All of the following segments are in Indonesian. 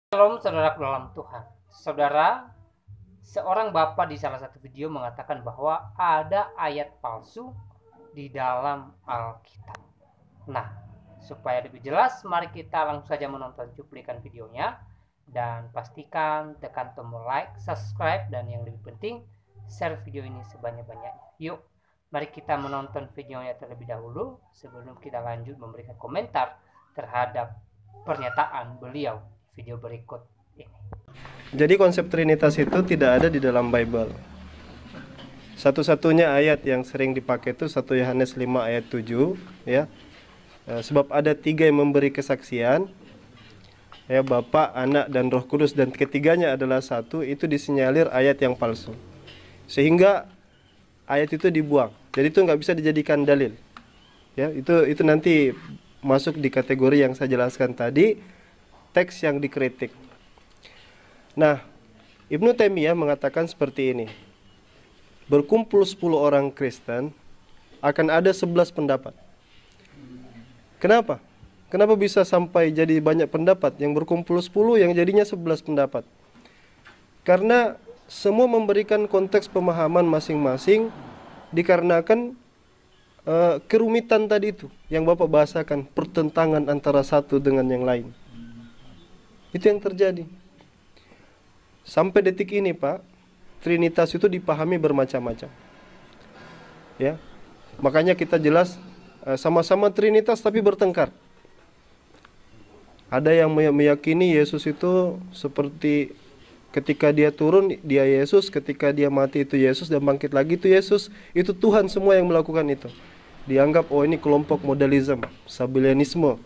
Shalom saudaraku dalam Tuhan. Saudara, seorang bapak di salah satu video mengatakan bahwa ada ayat palsu di dalam Alkitab. Nah, supaya lebih jelas, mari kita langsung saja menonton cuplikan videonya. Dan pastikan tekan tombol like, subscribe, dan yang lebih penting, share video ini sebanyak-banyaknya. Yuk, mari kita menonton videonya terlebih dahulu sebelum kita lanjut memberikan komentar terhadap pernyataan beliau di video berikut ini. Jadi konsep Trinitas itu tidak ada di dalam Bible. Satu-satunya ayat yang sering dipakai itu 1 Yohanes 5 ayat 7 ya. Sebab ada 3 yang memberi kesaksian, ya, Bapa, Anak, dan Roh Kudus, dan ketiganya adalah satu. Itu disinyalir ayat yang palsu, sehingga ayat itu dibuang. Jadi itu nggak bisa dijadikan dalil. Ya, itu nanti masuk di kategori yang saya jelaskan tadi, teks yang dikritik. Nah, Ibnu Taimiyah mengatakan seperti ini. Berkumpul 10 orang Kristen, akan ada 11 pendapat. Kenapa? Kenapa bisa sampai jadi banyak pendapat? Yang berkumpul 10, yang jadinya 11 pendapat. Karena semua memberikan konteks pemahaman masing-masing, dikarenakan kerumitan tadi itu yang Bapak bahasakan, pertentangan antara satu dengan yang lain. Itu yang terjadi. Sampai detik ini, Pak, Trinitas itu dipahami bermacam-macam. Ya. Makanya kita jelas sama-sama Trinitas tapi bertengkar. Ada yang meyakini Yesus itu seperti ketika dia turun, dia Yesus, ketika dia mati itu Yesus, dan bangkit lagi itu Yesus. Itu Tuhan semua yang melakukan itu. Dianggap, oh ini kelompok modalisme, Sabellianisme.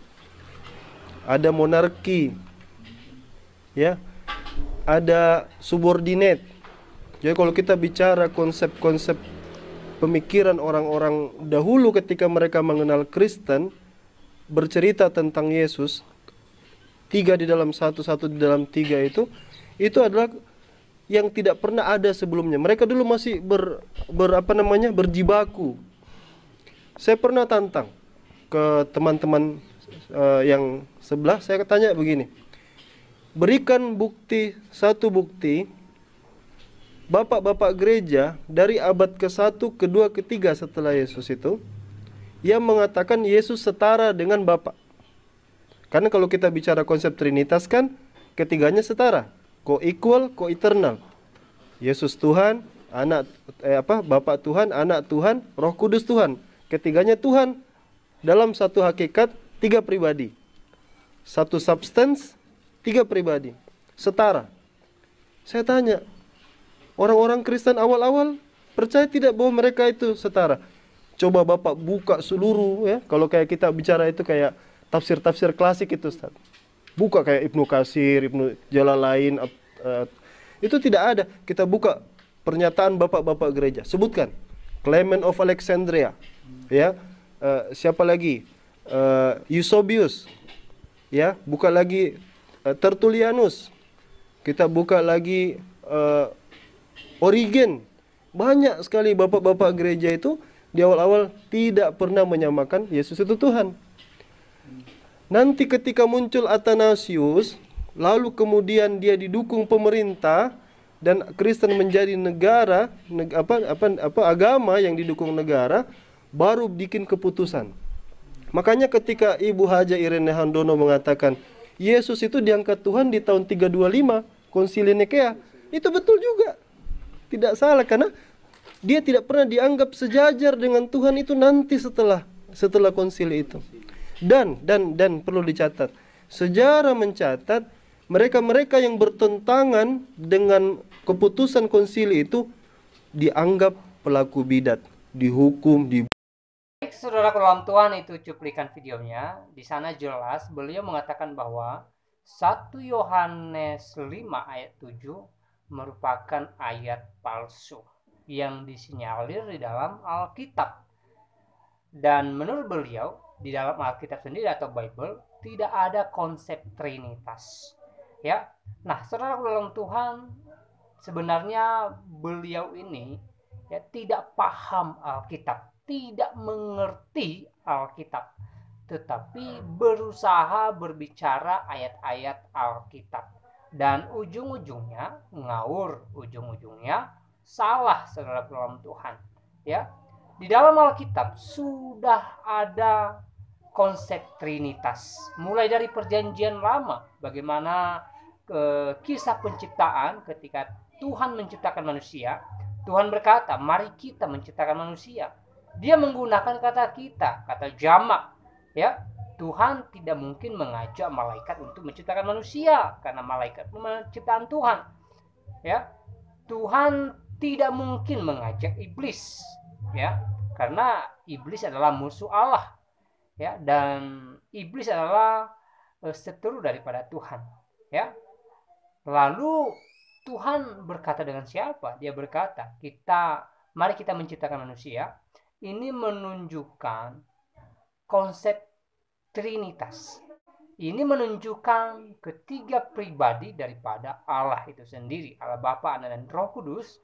Ada monarki. Ya. Ada subordinate. Jadi kalau kita bicara konsep-konsep pemikiran orang-orang dahulu ketika mereka mengenal Kristen, bercerita tentang Yesus, 3 di dalam 1, 1 di dalam 3 itu adalah yang tidak pernah ada sebelumnya. Mereka dulu masih berjibaku. Saya pernah tantang ke teman-teman yang sebelah, saya tanya begini. Berikan satu bukti bapak-bapak gereja dari abad ke-1, ke-2, ke-3 setelah Yesus itu yang mengatakan Yesus setara dengan Bapa. Karena kalau kita bicara konsep Trinitas kan ketiganya setara, co-equal, co-eternal. Yesus Tuhan, Bapa Tuhan, Anak Tuhan, Roh Kudus Tuhan. Ketiganya Tuhan dalam satu hakikat, 3 pribadi. Satu substance, 3 pribadi. Setara. Saya tanya, orang-orang Kristen awal-awal percaya tidak bahwa mereka itu setara? Coba Bapak buka seluruh, ya. Kalau kayak kita bicara itu kayak tafsir-tafsir klasik itu, Ustaz. Buka kayak Ibnu Katsir, Ibnu Jalalain, itu tidak ada. Kita buka pernyataan bapak-bapak gereja. Sebutkan Clement of Alexandria, ya. Siapa lagi? Eusebius. Ya, buka lagi Tertullianus. Kita buka lagi Origen. Banyak sekali bapak-bapak gereja itu di awal-awal tidak pernah menyamakan Yesus itu Tuhan. Nanti ketika muncul Athanasius, lalu kemudian dia didukung pemerintah dan Kristen menjadi negara, agama yang didukung negara, baru bikin keputusan. Makanya ketika Ibu Haja Irene Handono mengatakan Yesus itu diangkat Tuhan di tahun 325 Konsili Nikea, itu betul juga. Tidak salah, karena dia tidak pernah dianggap sejajar dengan Tuhan itu nanti setelah konsili itu. Dan perlu dicatat, sejarah mencatat mereka-mereka yang bertentangan dengan keputusan konsili itu dianggap pelaku bidat, dihukum, Baik, saudara dalam Tuhan, itu cuplikan videonya. Di sana jelas beliau mengatakan bahwa 1 Yohanes 5 ayat 7 merupakan ayat palsu yang disinyalir di dalam Alkitab. Dan menurut beliau, di dalam Alkitab sendiri atau Bible tidak ada konsep Trinitas. Ya. Nah, saudara dalam Tuhan, sebenarnya beliau ini ya tidak paham Alkitab, tidak mengerti Alkitab, tetapi berusaha berbicara ayat-ayat Alkitab. dan ujung-ujungnya ngawur, ujung-ujungnya salah, saudara dalam Tuhan. Ya, di dalam Alkitab sudah ada konsep Trinitas, mulai dari Perjanjian Lama, bagaimana kisah penciptaan ketika Tuhan menciptakan manusia. Tuhan berkata, mari kita menciptakan manusia. Dia menggunakan kata kita, kata jamak. Ya, Tuhan tidak mungkin mengajak malaikat untuk menciptakan manusia, karena malaikat menciptaan Tuhan. Ya, Tuhan tidak mungkin mengajak iblis, ya, karena iblis adalah musuh Allah, ya, dan iblis adalah seteru daripada Tuhan, ya. Lalu Tuhan berkata dengan siapa? Dia berkata, mari kita menciptakan manusia. Ini menunjukkan konsep Trinitas. Ini menunjukkan ketiga pribadi daripada Allah itu sendiri, Allah Bapa, Anak, dan Roh Kudus.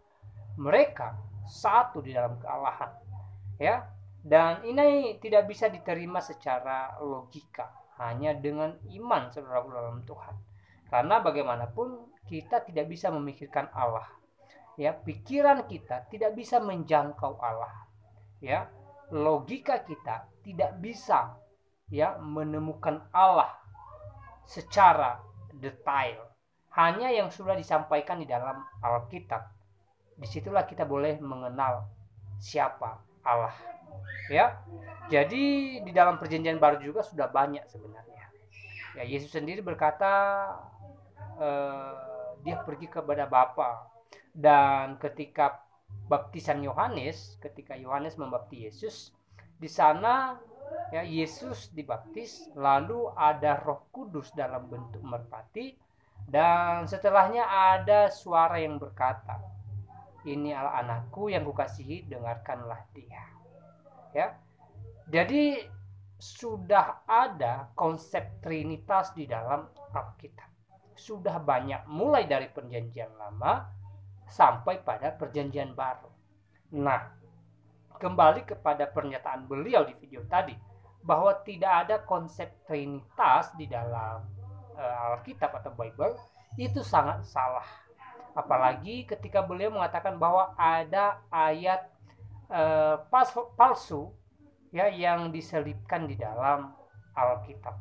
Mereka satu di dalam kealahan, ya. Dan ini tidak bisa diterima secara logika, hanya dengan iman, saudara dalam Tuhan. Karena bagaimanapun kita tidak bisa memikirkan Allah, ya. Pikiran kita tidak bisa menjangkau Allah, ya. Logika kita tidak bisa, ya, menemukan Allah secara detail. Hanya yang sudah disampaikan di dalam Alkitab. Disitulah kita boleh mengenal siapa Allah, ya. Jadi di dalam Perjanjian Baru juga sudah banyak sebenarnya, ya. Yesus sendiri berkata dia pergi kepada Bapa, dan ketika baptisan Yohanes, ketika Yohanes membaptis Yesus, di sana, ya, Yesus dibaptis, lalu ada Roh Kudus dalam bentuk merpati, dan setelahnya ada suara yang berkata, ini adalah anakku yang kukasihi, dengarkanlah dia. Ya, jadi sudah ada konsep Trinitas di dalam Alkitab. Sudah banyak, mulai dari Perjanjian Lama sampai pada Perjanjian Baru. Nah, kembali kepada pernyataan beliau di video tadi, bahwa tidak ada konsep Trinitas di dalam Alkitab atau Bible, itu sangat salah. Apalagi ketika beliau mengatakan bahwa ada ayat palsu, ya, yang diselipkan di dalam Alkitab,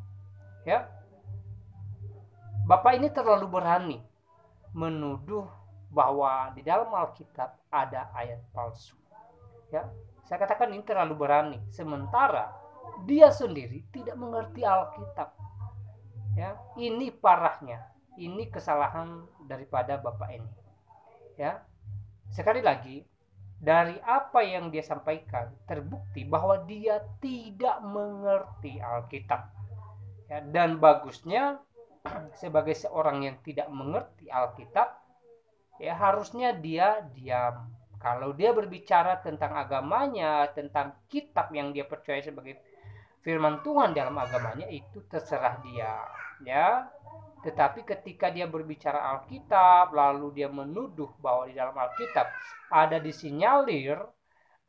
ya. Bapak ini terlalu berani menuduh bahwa di dalam Alkitab ada ayat palsu, ya. Saya katakan ini terlalu berani, sementara dia sendiri tidak mengerti Alkitab, ya. Ini parahnya, ini kesalahan daripada Bapak ini, ya. Sekali lagi, dari apa yang dia sampaikan terbukti bahwa dia tidak mengerti Alkitab, ya. Dan bagusnya sebagai seorang yang tidak mengerti Alkitab, ya, harusnya dia diam. Kalau dia berbicara tentang agamanya, tentang kitab yang dia percaya sebagai firman Tuhan dalam agamanya, itu terserah dia, ya. Tetapi ketika dia berbicara Alkitab, lalu dia menuduh bahwa di dalam Alkitab ada disinyalir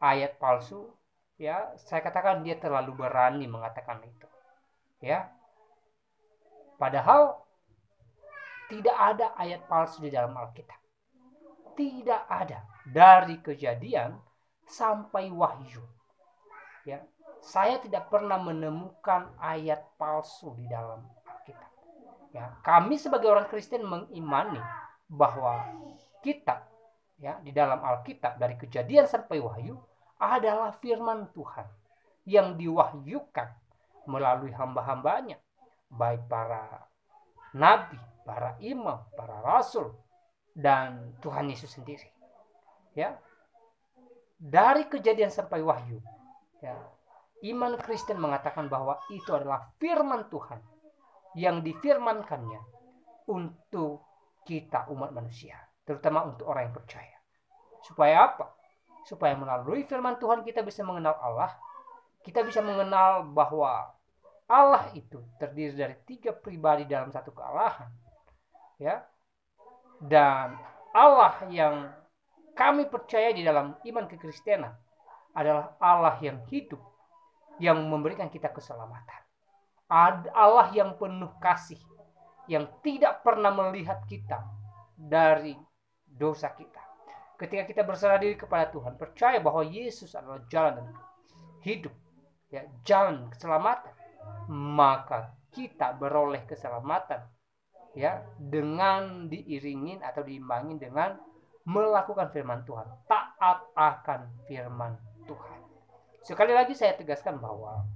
ayat palsu, ya, saya katakan dia terlalu berani mengatakan itu, ya. Padahal tidak ada ayat palsu di dalam Alkitab. Tidak ada, dari Kejadian sampai Wahyu, ya. Saya tidak pernah menemukan ayat palsu di dalam Alkitab. Ya, kami sebagai orang Kristen mengimani bahwa kitab, ya, di dalam Alkitab dari Kejadian sampai Wahyu adalah firman Tuhan yang diwahyukan melalui hamba-hambanya, baik para nabi, para imam, para rasul, dan Tuhan Yesus sendiri, ya. Dari Kejadian sampai Wahyu, ya, iman Kristen mengatakan bahwa itu adalah firman Tuhan yang difirmankannya untuk kita umat manusia, terutama untuk orang yang percaya. Supaya apa? Supaya melalui firman Tuhan kita bisa mengenal Allah, kita bisa mengenal bahwa Allah itu terdiri dari 3 pribadi dalam satu kealahan, ya. Dan Allah yang kami percaya di dalam iman kekristenan adalah Allah yang hidup, yang memberikan kita keselamatan. Allah yang penuh kasih, yang tidak pernah melihat kita dari dosa kita. Ketika kita berserah diri kepada Tuhan, percaya bahwa Yesus adalah jalan dan hidup, ya, jalan keselamatan, maka kita beroleh keselamatan, ya, dengan diiringin atau diimbangi dengan melakukan firman Tuhan, taat akan firman Tuhan. Sekali lagi saya tegaskan bahwa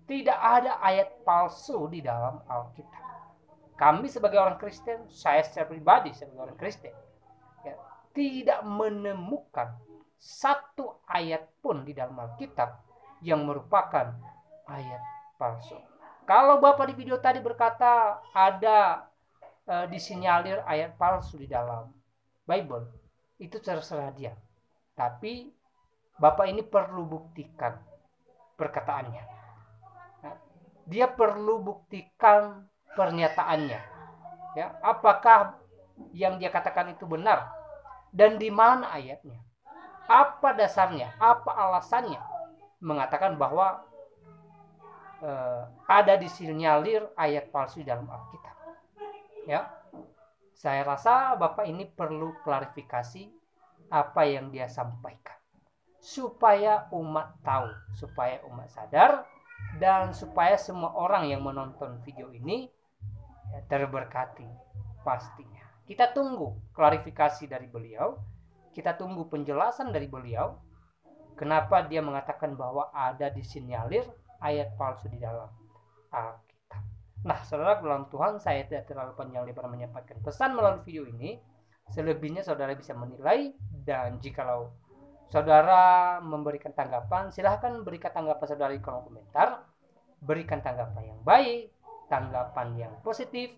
tidak ada ayat palsu di dalam Alkitab. Kami sebagai orang Kristen, saya secara pribadi sebagai orang Kristen, ya, tidak menemukan satu ayat pun di dalam Alkitab yang merupakan ayat palsu. Kalau Bapak di video tadi berkata ada disinyalir ayat palsu di dalam Bible, itu terserah dia. Tapi Bapak ini perlu buktikan perkataannya. Dia perlu buktikan pernyataannya. Ya, apakah yang dia katakan itu benar? Dan di mana ayatnya? Apa dasarnya? Apa alasannya mengatakan bahwa ada disinyalir ayat palsu di dalam Alkitab? Ya, saya rasa Bapak ini perlu klarifikasi apa yang dia sampaikan, supaya umat tahu, supaya umat sadar, dan supaya semua orang yang menonton video ini terberkati pastinya. Kita tunggu klarifikasi dari beliau, kita tunggu penjelasan dari beliau, kenapa dia mengatakan bahwa ada disinyalir ayat palsu di dalam Alkitab. Nah, saudara dalam Tuhan, saya tidak terlalu panjang lebar menyampaikan pesan melalui video ini. Selebihnya saudara bisa menilai, dan jikalau saudara memberikan tanggapan, silahkan berikan tanggapan saudara di kolom komentar. Berikan tanggapan yang baik, tanggapan yang positif,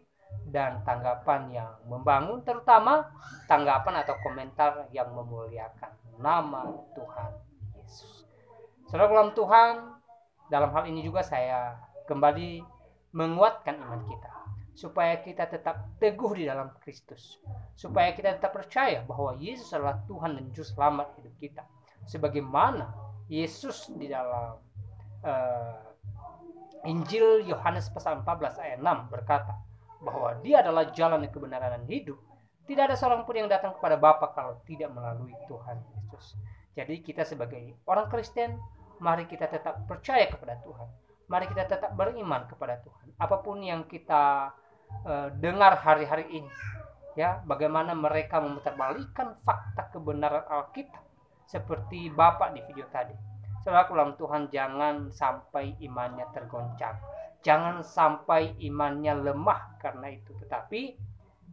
dan tanggapan yang membangun, terutama tanggapan atau komentar yang memuliakan nama Tuhan Yesus. Saudara dalam Tuhan, dalam hal ini juga saya kembali menguatkan iman kita, supaya kita tetap teguh di dalam Kristus, supaya kita tetap percaya bahwa Yesus adalah Tuhan dan Juru Selamat hidup kita, sebagaimana Yesus di dalam Injil Yohanes pasal 14 ayat 6 berkata bahwa Dia adalah jalan kebenaran dan hidup. Tidak ada seorang pun yang datang kepada Bapa kalau tidak melalui Tuhan Yesus. Jadi kita sebagai orang Kristen, mari kita tetap percaya kepada Tuhan. Mari kita tetap beriman kepada Tuhan. Apapun yang kita dengar hari-hari ini, ya, bagaimana mereka memutarbalikkan fakta kebenaran Alkitab seperti Bapak di video tadi. Saudara dalam Tuhan, jangan sampai imannya tergoncang, jangan sampai imannya lemah karena itu. Tetapi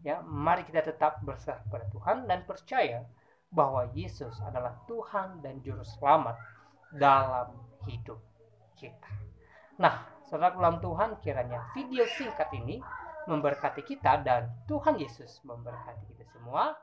ya, mari kita tetap berserah kepada Tuhan dan percaya bahwa Yesus adalah Tuhan dan Juru Selamat dalam hidup kita. Nah, saudara dalam Tuhan, kiranya video singkat ini memberkati kita dan Tuhan Yesus memberkati kita semua.